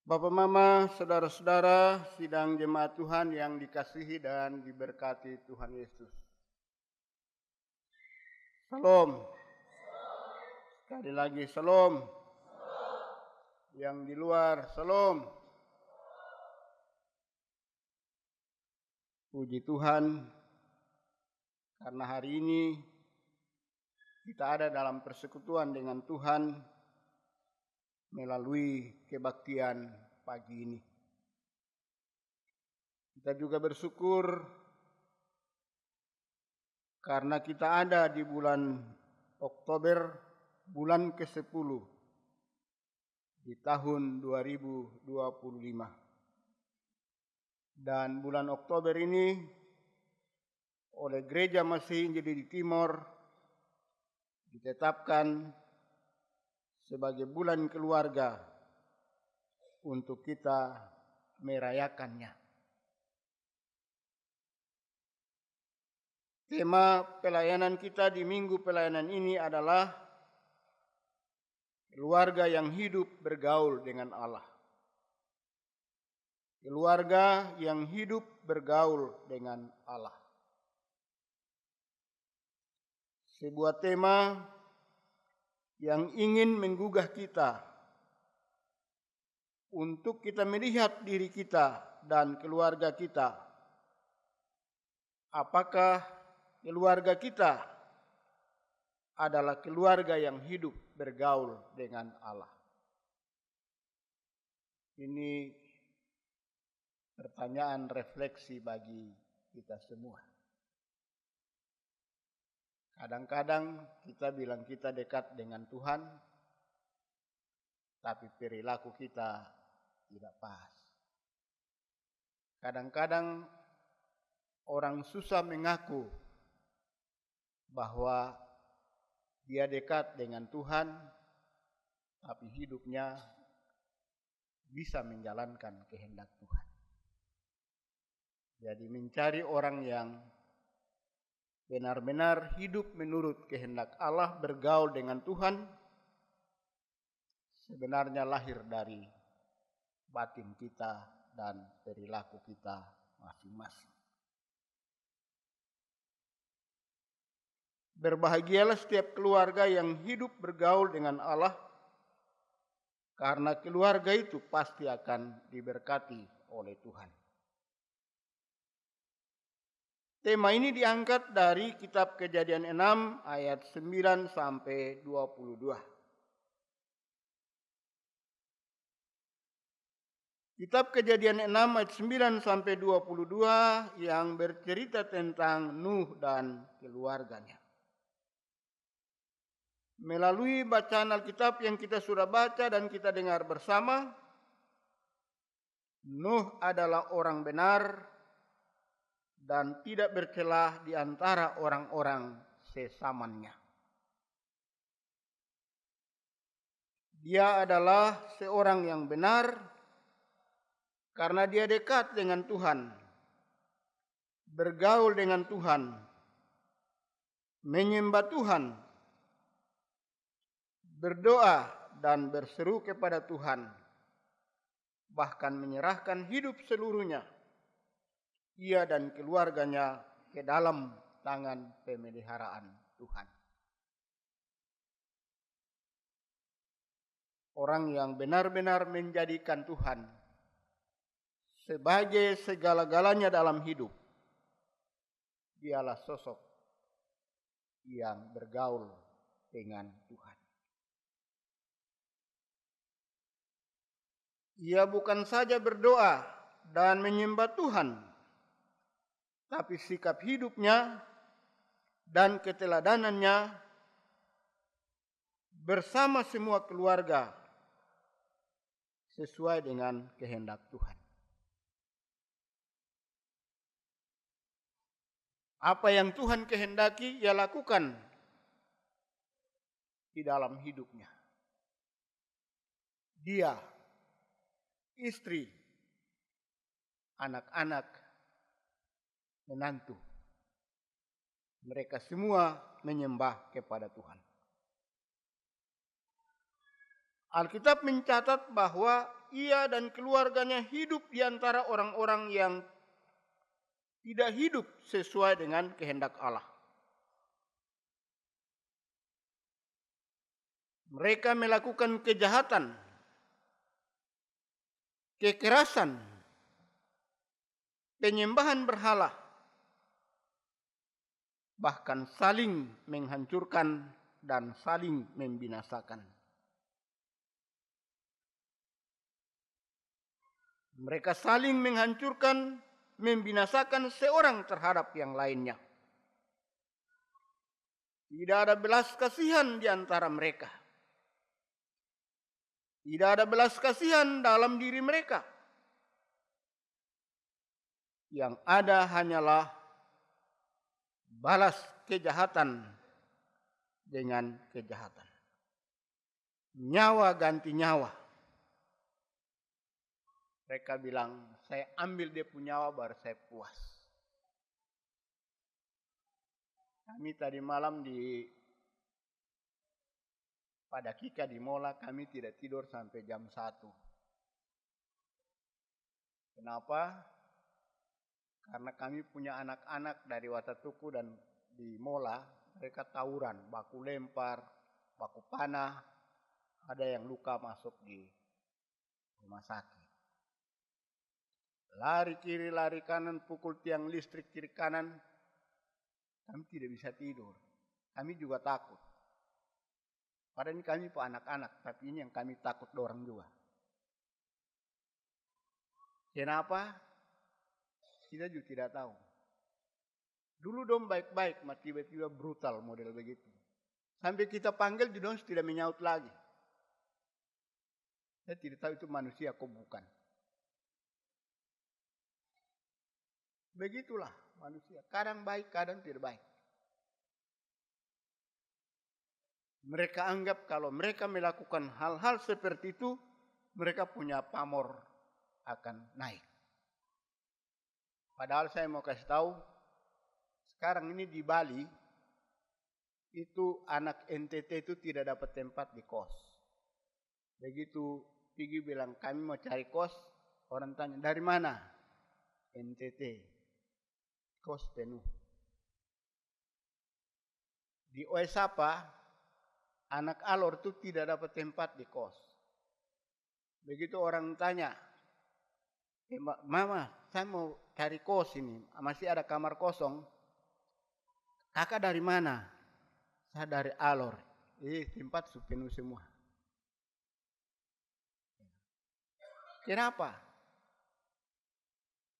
Bapak Mama, saudara-saudara, sidang jemaat Tuhan yang dikasihi dan diberkati Tuhan Yesus. Salam. Sekali lagi salam. Yang di luar, salam. Puji Tuhan, karena hari ini kita ada dalam persekutuan dengan Tuhan melalui kebaktian pagi ini. Kita juga bersyukur karena kita ada di bulan Oktober, bulan ke-10 di tahun 2025. Dan bulan Oktober ini oleh Gereja Masih Injil di Timor ditetapkan sebagai bulan keluarga untuk kita merayakannya. Tema pelayanan kita di minggu pelayanan ini adalah keluarga yang hidup bergaul dengan Allah. Keluarga yang hidup bergaul dengan Allah. Sebuah tema yang ingin menggugah kita untuk kita melihat diri kita dan keluarga kita. Apakah keluarga kita adalah keluarga yang hidup bergaul dengan Allah? Ini pertanyaan refleksi bagi kita semua. Kadang-kadang kita bilang kita dekat dengan Tuhan, tapi perilaku kita tidak pas. Kadang-kadang orang susah mengaku bahwa dia dekat dengan Tuhan, tapi hidupnya bisa menjalankan kehendak Tuhan. Jadi mencari orang yang benar-benar hidup menurut kehendak Allah, bergaul dengan Tuhan, sebenarnya lahir dari batin kita dan perilaku kita masing-masing. Berbahagialah setiap keluarga yang hidup bergaul dengan Allah, karena keluarga itu pasti akan diberkati oleh Tuhan. Tema ini diangkat dari kitab Kejadian 6 ayat 9 sampai 22. Kitab Kejadian 6 ayat 9 sampai 22 yang bercerita tentang Nuh dan keluarganya. Melalui bacaan Alkitab yang kita sudah baca dan kita dengar bersama, Nuh adalah orang benar dan tidak bercelah di antara orang-orang sezamannya. Dia adalah seorang yang benar karena dia dekat dengan Tuhan, bergaul dengan Tuhan, menyembah Tuhan, berdoa dan berseru kepada Tuhan, bahkan menyerahkan hidup seluruhnya, ia dan keluarganya, ke dalam tangan pemeliharaan Tuhan. Orang yang benar-benar menjadikan Tuhan sebagai segala-galanya dalam hidup, dialah sosok yang bergaul dengan Tuhan. Ia bukan saja berdoa dan menyembah Tuhan, tapi sikap hidupnya dan keteladanannya bersama semua keluarga sesuai dengan kehendak Tuhan. Apa yang Tuhan kehendaki, ia lakukan di dalam hidupnya. Dia, istri, anak-anak, menantu, mereka semua menyembah kepada Tuhan. Alkitab mencatat bahwa ia dan keluarganya hidup di antara orang-orang yang tidak hidup sesuai dengan kehendak Allah. Mereka melakukan kejahatan, kekerasan, penyembahan berhala, bahkan saling menghancurkan dan saling membinasakan. Mereka saling menghancurkan, membinasakan seorang terhadap yang lainnya. Tidak ada belas kasihan di antara mereka. Tidak ada belas kasihan dalam diri mereka. Yang ada hanyalah balas kejahatan dengan kejahatan. Nyawa ganti nyawa. Mereka bilang, saya ambil dia punya nyawa baru saya puas. Kami tadi malam pada Kika di Mola, kami tidak tidur sampai jam 1. Kenapa? Karena kami punya anak-anak dari Watatuku dan di Mola, mereka tawuran, baku lempar, baku panah, ada yang luka masuk di rumah sakit. Lari kiri, lari kanan, pukul tiang listrik kiri kanan, kami tidak bisa tidur. Kami juga takut. Padahal ini kami anak-anak, tapi ini yang kami takut dorang juga. Kenapa? Kita juga tidak tahu. Dulu dong baik-baik, tiba-tiba brutal model begitu. Sampai kita panggil, dong tidak menyaut lagi. Saya tidak tahu itu manusia kok bukan. Begitulah manusia. Kadang baik, kadang tidak baik. Mereka anggap kalau mereka melakukan hal-hal seperti itu, mereka punya pamor akan naik. Padahal saya mau kasih tahu, sekarang ini di Bali, itu anak NTT itu tidak dapat tempat di kos. Begitu Pigi bilang, kami mau cari kos, orang tanya, dari mana? NTT. Kos penuh. Di Oesapa, anak alor itu tidak dapat tempat di kos. Begitu orang tanya, Mama, saya mau cari kos ini, masih ada kamar kosong. Kakak dari mana? Saya dari alor. Tempat penuh semua. Kenapa?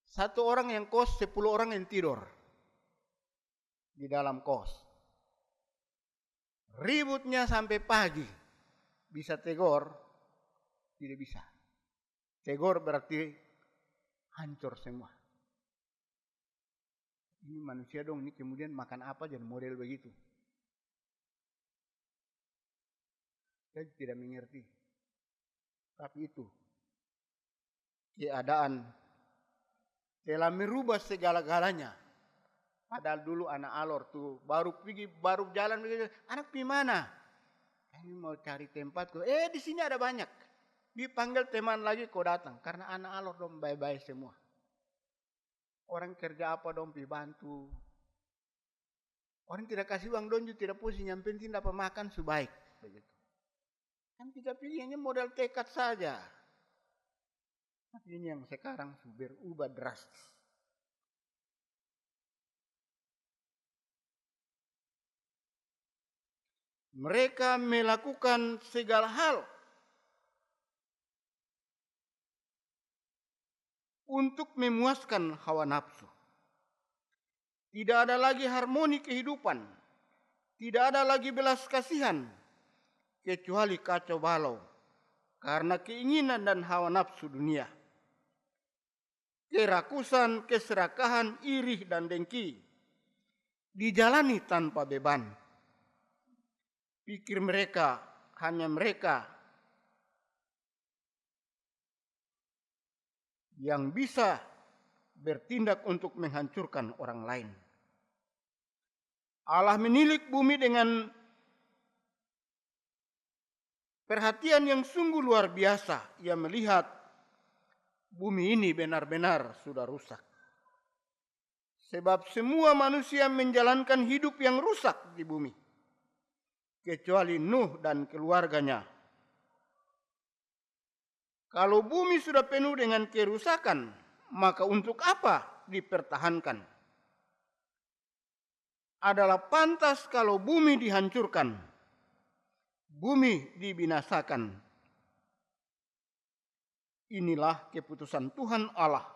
Satu orang yang kos, 10 orang yang tidur di dalam kos. Ributnya sampai pagi. Bisa tegor? Tidak bisa. Tegor berarti hancur semua. Ini manusia dong, ini kemudian makan apa jadi model begitu. Saya tidak mengerti. Tapi itu keadaan telah merubah segala-galanya. Padahal dulu anak alor tuh baru jalan begitu. Anak pergi mana? Kami mau cari tempat. Di sini ada banyak. Dipanggil teman lagi kau datang. Karena anak alor dong baik-baik semua. Orang kerja apa dong pergi bantu. Orang tidak kasih uang dong juga tidak pusing. Yang penting dapat makan sebaik. Begitu. Kan kita pilihnya modal tekad saja. Ini yang sekarang berubah drastis. Mereka melakukan segala hal untuk memuaskan hawa nafsu. Tidak ada lagi harmoni kehidupan. Tidak ada lagi belas kasihan. Kecuali kacau balau. Karena keinginan dan hawa nafsu dunia. Kerakusan, keserakahan, iri dan dengki dijalani tanpa beban. Pikir mereka hanya mereka yang bisa bertindak untuk menghancurkan orang lain. Allah menilik bumi dengan perhatian yang sungguh luar biasa. Ia melihat bumi ini benar-benar sudah rusak. Sebab semua manusia menjalankan hidup yang rusak di bumi. Kecuali Nuh dan keluarganya. Kalau bumi sudah penuh dengan kerusakan, maka untuk apa dipertahankan? Adalah pantas kalau bumi dihancurkan, bumi dibinasakan. Inilah keputusan Tuhan Allah.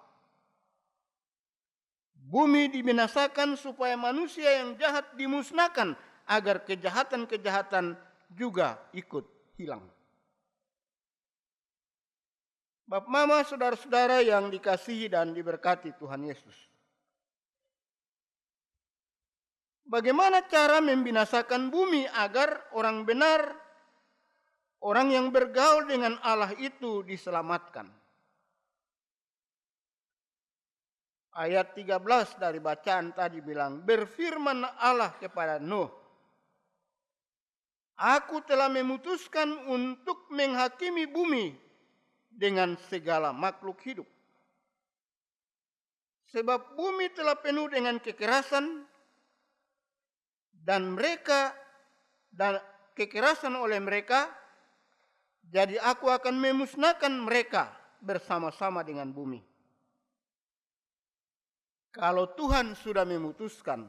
Bumi dibinasakan supaya manusia yang jahat dimusnahkan, agar kejahatan-kejahatan juga ikut hilang. Bapak, mama, saudara-saudara yang dikasihi dan diberkati Tuhan Yesus. Bagaimana cara membinasakan bumi agar orang benar, orang yang bergaul dengan Allah itu diselamatkan? Ayat 13 dari bacaan tadi bilang, berfirman Allah kepada Nuh, Aku telah memutuskan untuk menghakimi bumi dengan segala makhluk hidup. Sebab bumi telah penuh dengan kekerasan dan kekerasan oleh mereka, jadi aku akan memusnahkan mereka bersama-sama dengan bumi. Kalau Tuhan sudah memutuskan,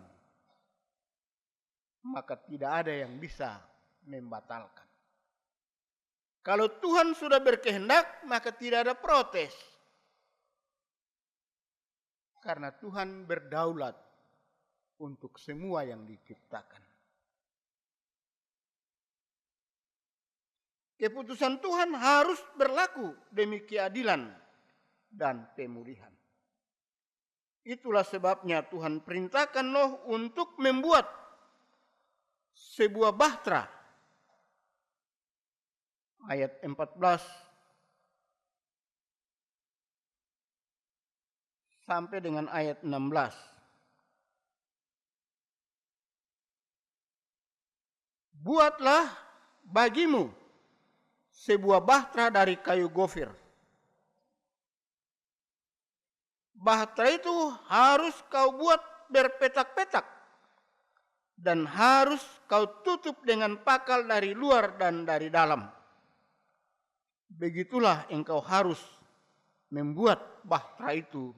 maka tidak ada yang bisa membatalkan. Kalau Tuhan sudah berkehendak, maka tidak ada protes. Karena Tuhan berdaulat untuk semua yang diciptakan. Keputusan Tuhan harus berlaku demi keadilan dan pemulihan. Itulah sebabnya Tuhan perintahkan Nuh untuk membuat sebuah bahtera. Ayat 14 sampai dengan ayat 16. Buatlah bagimu sebuah bahtera dari kayu gofir. Bahtera itu harus kau buat berpetak-petak dan harus kau tutup dengan pakal dari luar dan dari dalam. Begitulah engkau harus membuat bahtera itu.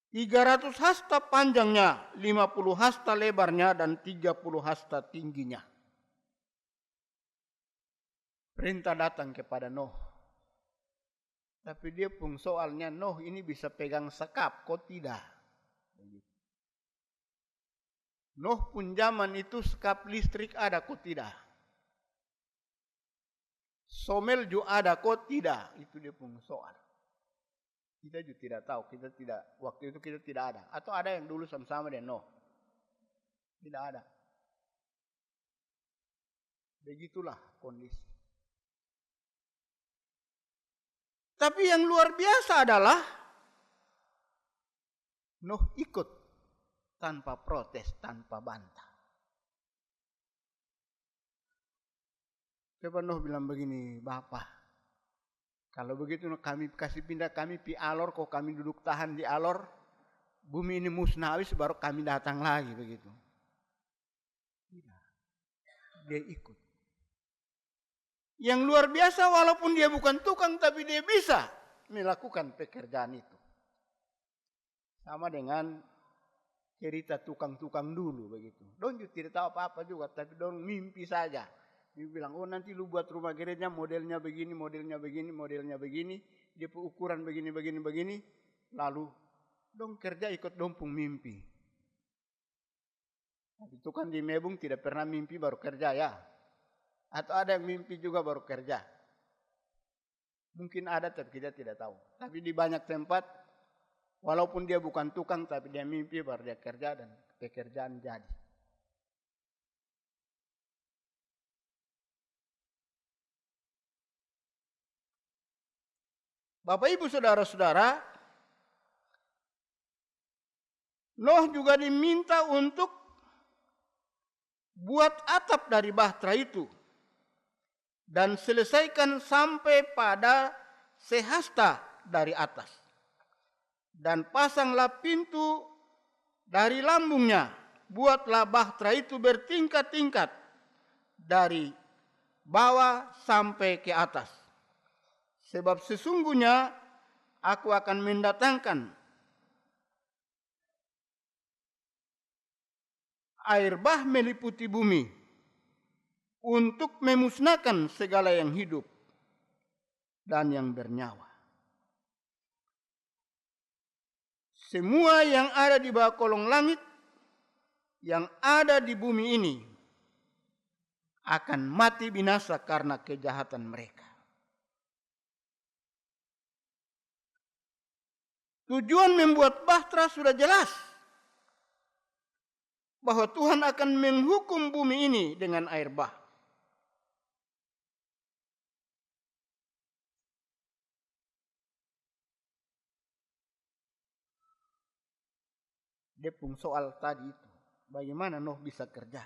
300 hasta panjangnya, 50 hasta lebarnya, dan 30 hasta tingginya. Perintah datang kepada Nuh. Tapi dia pun soalnya, Nuh ini bisa pegang sekap, kok tidak? Nuh pun zaman itu sekap listrik ada, kok tidak? Somel juga ada, kok tidak? Itu dia pun soal. Kita juga tidak tahu, waktu itu kita tidak ada. Atau ada yang dulu sama-sama dengan Nuh? Tidak ada. Begitulah kondisi. Tapi yang luar biasa adalah Nuh ikut tanpa protes, tanpa bantah. Coba Nuh bilang begini, Bapak, kalau begitu kami kasih pindah, kami pi Alor, kok kami duduk tahan di Alor, bumi ini musnah habis baru kami datang lagi begitu. Tidak. Dia ikut. Yang luar biasa, walaupun dia bukan tukang, tapi dia bisa melakukan pekerjaan itu. Sama dengan cerita tukang-tukang dulu begitu. Dong juga tidak tahu apa-apa juga, tapi dong mimpi saja. Dia bilang, oh nanti lu buat rumah gereja modelnya begini, modelnya begini, modelnya begini. Dia ukuran begini, begini, begini. Lalu dong kerja ikut dompung mimpi. Itu kan di Mebung tidak pernah mimpi baru kerja ya. Atau ada yang mimpi juga baru kerja. Mungkin ada tapi kita tidak tahu. Tapi di banyak tempat, walaupun dia bukan tukang tapi dia mimpi baru dia kerja dan pekerjaan jadi. Bapak Ibu Saudara-saudara, Nuh juga diminta untuk buat atap dari bahtera itu, dan selesaikan sampai pada sehasta dari atas. Dan pasanglah pintu dari lambungnya, buatlah bahtera itu bertingkat-tingkat dari bawah sampai ke atas. Sebab sesungguhnya aku akan mendatangkan air bah meliputi bumi untuk memusnahkan segala yang hidup dan yang bernyawa. Semua yang ada di bawah kolong langit, yang ada di bumi ini, akan mati binasa karena kejahatan mereka. Tujuan membuat bahtera sudah jelas, bahwa Tuhan akan menghukum bumi ini dengan air bah. Depung soal tadi itu, bagaimana Nuh bisa kerja?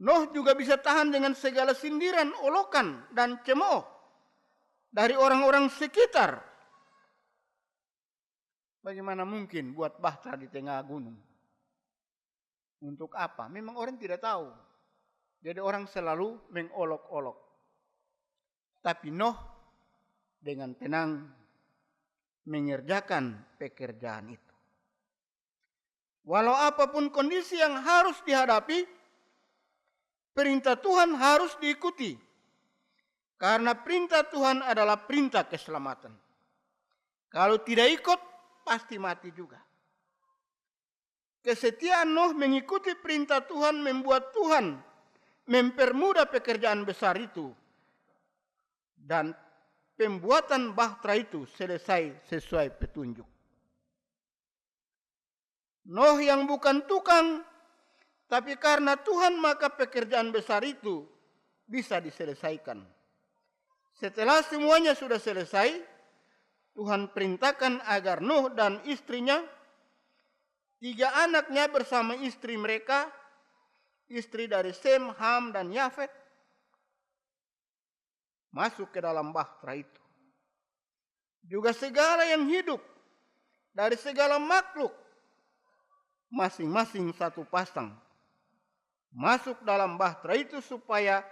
Nuh juga bisa tahan dengan segala sindiran, olokan, dan cemooh dari orang-orang sekitar. Bagaimana mungkin buat bahtera di tengah gunung? Untuk apa? Memang orang tidak tahu. Jadi orang selalu mengolok-olok. Tapi Nuh dengan tenang mengerjakan pekerjaan itu. Walau apapun kondisi yang harus dihadapi, perintah Tuhan harus diikuti. Karena perintah Tuhan adalah perintah keselamatan. Kalau tidak ikut, pasti mati juga. Kesetiaan Nuh mengikuti perintah Tuhan membuat Tuhan mempermudah pekerjaan besar itu. Dan pembuatan bahtera itu selesai sesuai petunjuk. Nuh yang bukan tukang, tapi karena Tuhan maka pekerjaan besar itu bisa diselesaikan. Setelah semuanya sudah selesai, Tuhan perintahkan agar Nuh dan istrinya, 3 anaknya bersama istri mereka, istri dari Sem, Ham, dan Yafet, masuk ke dalam bahtera itu. Juga segala yang hidup dari segala makhluk, masing-masing 1 pasang, masuk dalam bahtera itu supaya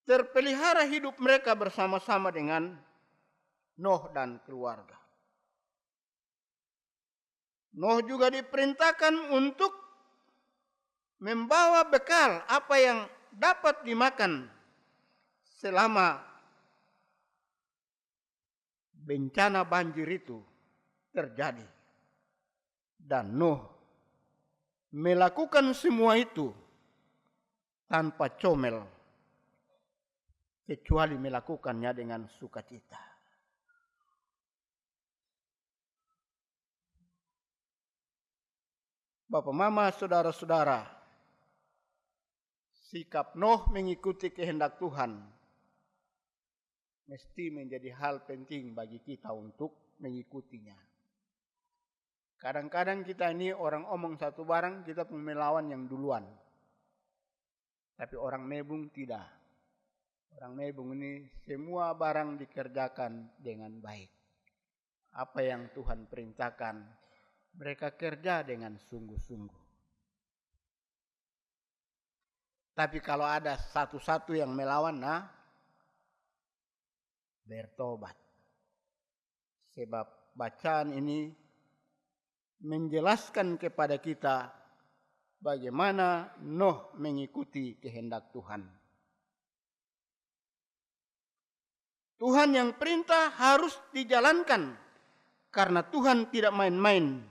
terpelihara hidup mereka bersama-sama dengan Nuh dan keluarga. Nuh juga diperintahkan untuk membawa bekal apa yang dapat dimakan selama bencana banjir itu terjadi. Dan Nuh melakukan semua itu tanpa comel, kecuali melakukannya dengan sukacita. Bapak, mama, saudara-saudara, sikap Nuh mengikuti kehendak Tuhan mesti menjadi hal penting bagi kita untuk mengikutinya. Kadang-kadang kita ini orang omong satu barang, kita pun melawan yang duluan. Tapi orang Mebung tidak. Orang Mebung ini semua barang dikerjakan dengan baik. Apa yang Tuhan perintahkan, mereka kerja dengan sungguh-sungguh. Tapi kalau ada satu-satu yang melawan, nah, bertobat. Sebab bacaan ini menjelaskan kepada kita bagaimana Nuh mengikuti kehendak Tuhan. Tuhan yang perintah harus dijalankan karena Tuhan tidak main-main.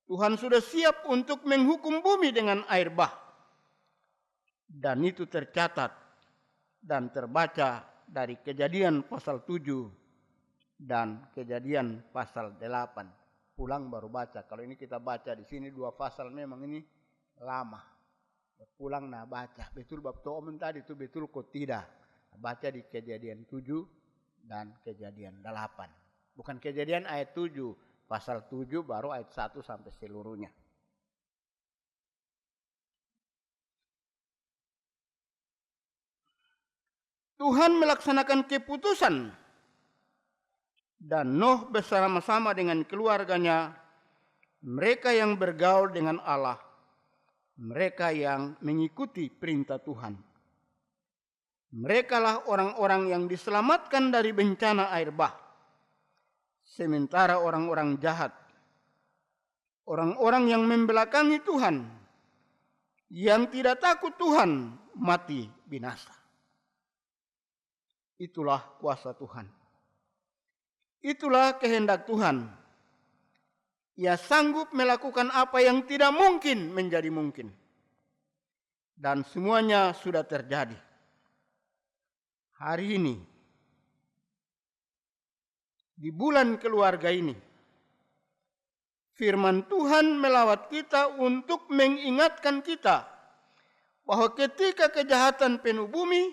Tuhan sudah siap untuk menghukum bumi dengan air bah. Dan itu tercatat dan terbaca dari Kejadian pasal 7 dan Kejadian pasal 8. Pulang baru baca. Kalau ini kita baca di sini 2 pasal, memang ini lama. Pulang nah baca. Betul bab Tomen tadi itu betul kok tidak. Baca di Kejadian 7 dan Kejadian 8. Bukan Kejadian ayat 7, pasal 7 baru ayat 1 sampai seluruhnya. Tuhan melaksanakan keputusan dan Nuh bersama-sama dengan keluarganya, mereka yang bergaul dengan Allah, mereka yang mengikuti perintah Tuhan. Merekalah orang-orang yang diselamatkan dari bencana air bah. Sementara orang-orang jahat, orang-orang yang membelakangi Tuhan, yang tidak takut Tuhan, mati binasa. Itulah kuasa Tuhan. Itulah kehendak Tuhan. Ia sanggup melakukan apa yang tidak mungkin menjadi mungkin. Dan semuanya sudah terjadi. Hari ini, di bulan keluarga ini, firman Tuhan melawat kita untuk mengingatkan kita bahwa ketika kejahatan penuh bumi,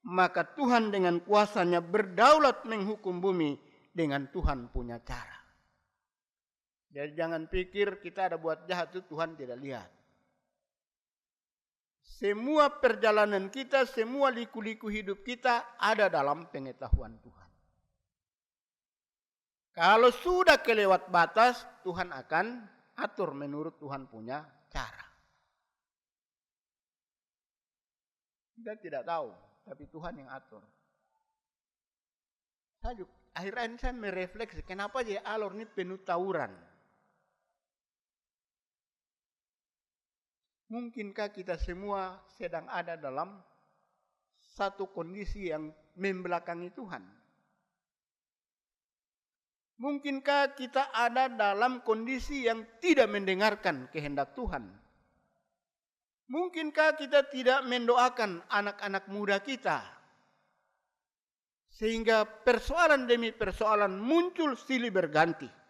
maka Tuhan dengan kuasanya berdaulat menghukum bumi dengan Tuhan punya cara. Jadi jangan pikir kita ada buat jahat itu Tuhan tidak lihat. Semua perjalanan kita, semua liku-liku hidup kita ada dalam pengetahuan Tuhan. Kalau sudah kelewat batas, Tuhan akan atur menurut Tuhan punya cara. Kita tidak tahu, tapi Tuhan yang atur. Akhirnya saya merefleksi, kenapa ya alur ini penuh tawuran? Mungkinkah kita semua sedang ada dalam satu kondisi yang membelakangi Tuhan? Mungkinkah kita ada dalam kondisi yang tidak mendengarkan kehendak Tuhan? Mungkinkah kita tidak mendoakan anak-anak muda kita? Sehingga persoalan demi persoalan muncul silih berganti.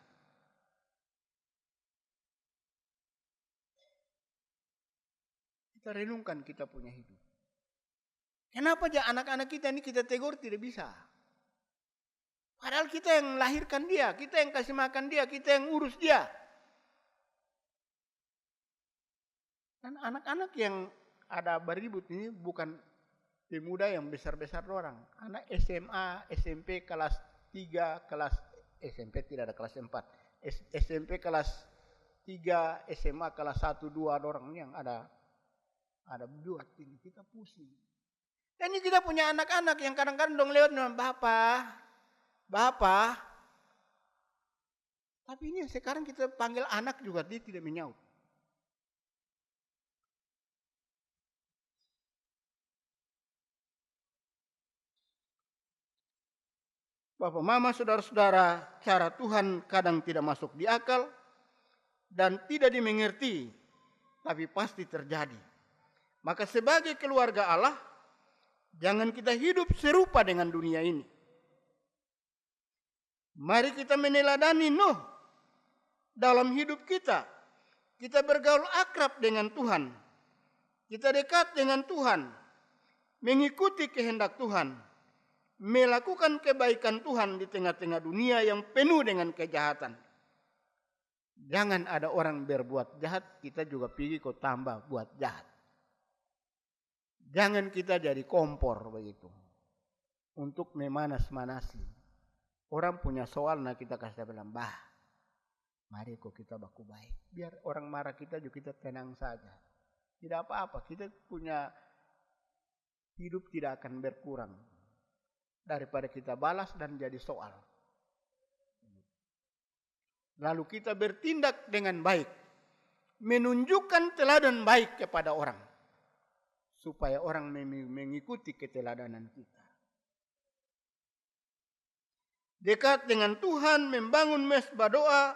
Kita renungkan kita punya hidup. Kenapa aja anak-anak kita ini kita tegur tidak bisa? Padahal kita yang melahirkan dia, kita yang kasih makan dia, kita yang urus dia. Dan anak-anak yang ada beribut ini bukan pemuda yang besar-besar orang. Anak SMA, SMP kelas 3, kelas SMP tidak ada kelas 4. SMP kelas 3, SMA kelas 1, 2 orang yang ada buat ini kita pusing. Dan ini kita punya anak-anak yang kadang-kadang dong lewat dengan Bapak. Tapi ini sekarang kita panggil anak juga dia tidak menyaut. Bapak, mama, saudara-saudara, cara Tuhan kadang tidak masuk di akal dan tidak dimengerti, tapi pasti terjadi. Maka sebagai keluarga Allah, jangan kita hidup serupa dengan dunia ini. Mari kita meneladani Nuh dalam hidup kita. Kita bergaul akrab dengan Tuhan. Kita dekat dengan Tuhan. Mengikuti kehendak Tuhan. Melakukan kebaikan Tuhan di tengah-tengah dunia yang penuh dengan kejahatan. Jangan ada orang berbuat jahat, kita juga pergi kok tambah buat jahat. Jangan kita jadi kompor begitu. Untuk memanas-manasi. Orang punya soal, nah kita kasih bilang, mari kok kita baku baik. Biar orang marah kita juga kita tenang saja. Tidak apa-apa, kita punya hidup tidak akan berkurang. Daripada kita balas dan jadi soal. Lalu kita bertindak dengan baik. Menunjukkan teladan baik kepada orang. Supaya orang mengikuti keteladanan kita. Dekat dengan Tuhan, membangun mesbah doa,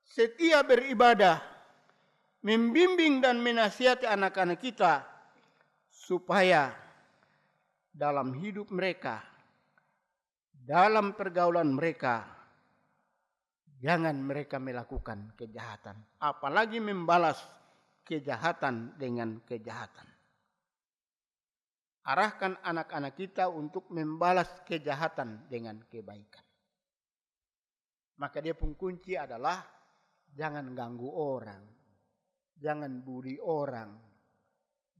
setia beribadah, membimbing dan menasihati anak-anak kita, supaya dalam hidup mereka, dalam pergaulan mereka, jangan mereka melakukan kejahatan, apalagi membalas kejahatan dengan kejahatan. Arahkan anak-anak kita untuk membalas kejahatan dengan kebaikan. Maka dia pun kunci adalah jangan ganggu orang. Jangan bully orang.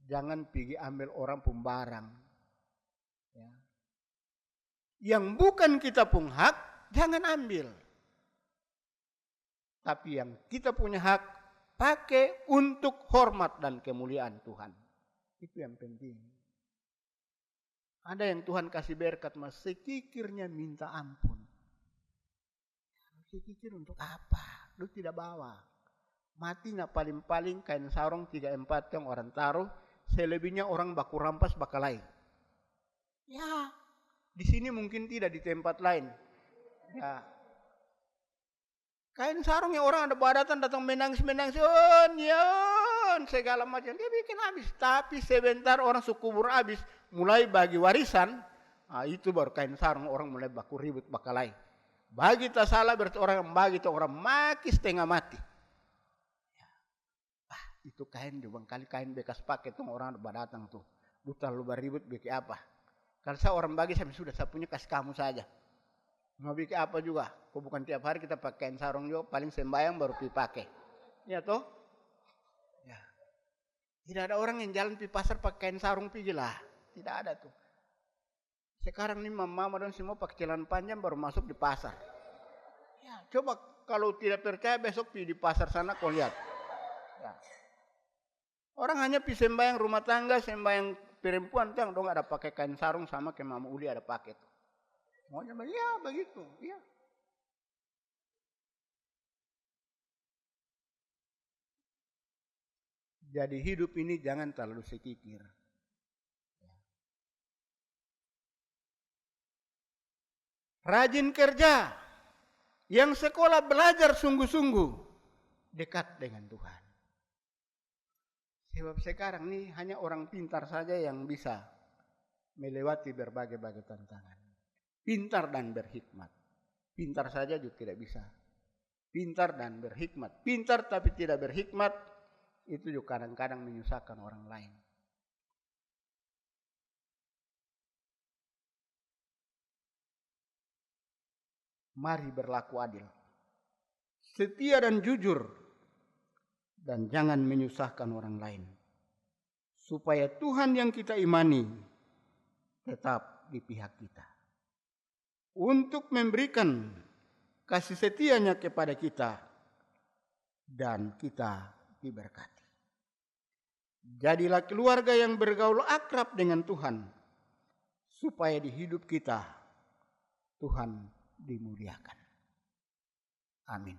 Jangan pergi ambil orang pun barang. Ya. Yang bukan kita pun hak, jangan ambil. Tapi yang kita punya hak, pakai untuk hormat dan kemuliaan Tuhan. Itu yang penting. Ada yang Tuhan kasih berkat, mas sekikirnya minta ampun. Sekikir untuk apa? Lu tidak bawa. Matinya paling-paling kain sarung 3-4 yang orang taruh, selebihnya orang baku rampas bakalai. Ya, di sini mungkin tidak di tempat lain. Ya. Kain sarung yang orang ada badatan datang menangis-menangis, segala macam. Dia bikin habis. Tapi sebentar orang sukubur habis, mulai bagi warisan, itu baru kain sarung orang mulai baku ribut bakalai. Bagi tak salah berarti orang yang bagi itu orang maki setengah mati. Ya. Itu kain juga kali kain bekas pakai tuh orang ada datang tuh. Lu terlalu beribut bikin apa? Kalau saya orang bagi saya sudah saya punya kasih kamu saja. Mau bikin apa juga? Kok bukan tiap hari kita pakai kain sarung juga, paling sembahyang baru dipakai. Ya toh? Ya. Tidak ada orang yang jalan di pasar pakai kain sarung pergi lah. Tidak ada tuh. Sekarang nih mama dan semua pakai celana panjang baru masuk di pasar. Ya, coba kalau tidak percaya besok pergi di pasar sana kau lihat. Ya. Orang hanya pergi sembahyang rumah tangga, sembahyang perempuan tuh dong ada pakai kain sarung sama kayak mama Uli ada pakai tuh. Maunya ya begitu, ya. Jadi hidup ini jangan terlalu sekikir. Rajin kerja, yang sekolah belajar sungguh-sungguh, dekat dengan Tuhan. Sebab sekarang nih hanya orang pintar saja yang bisa melewati berbagai-bagai tantangan. Pintar dan berhikmat. Pintar saja juga tidak bisa. Pintar dan berhikmat. Pintar tapi tidak berhikmat, itu juga kadang-kadang menyusahkan orang lain. Mari berlaku adil, setia dan jujur, dan jangan menyusahkan orang lain. Supaya Tuhan yang kita imani tetap di pihak kita. Untuk memberikan kasih setianya kepada kita, dan kita diberkati. Jadilah keluarga yang bergaul akrab dengan Tuhan, supaya di hidup kita Tuhan dimuliakan. Amin.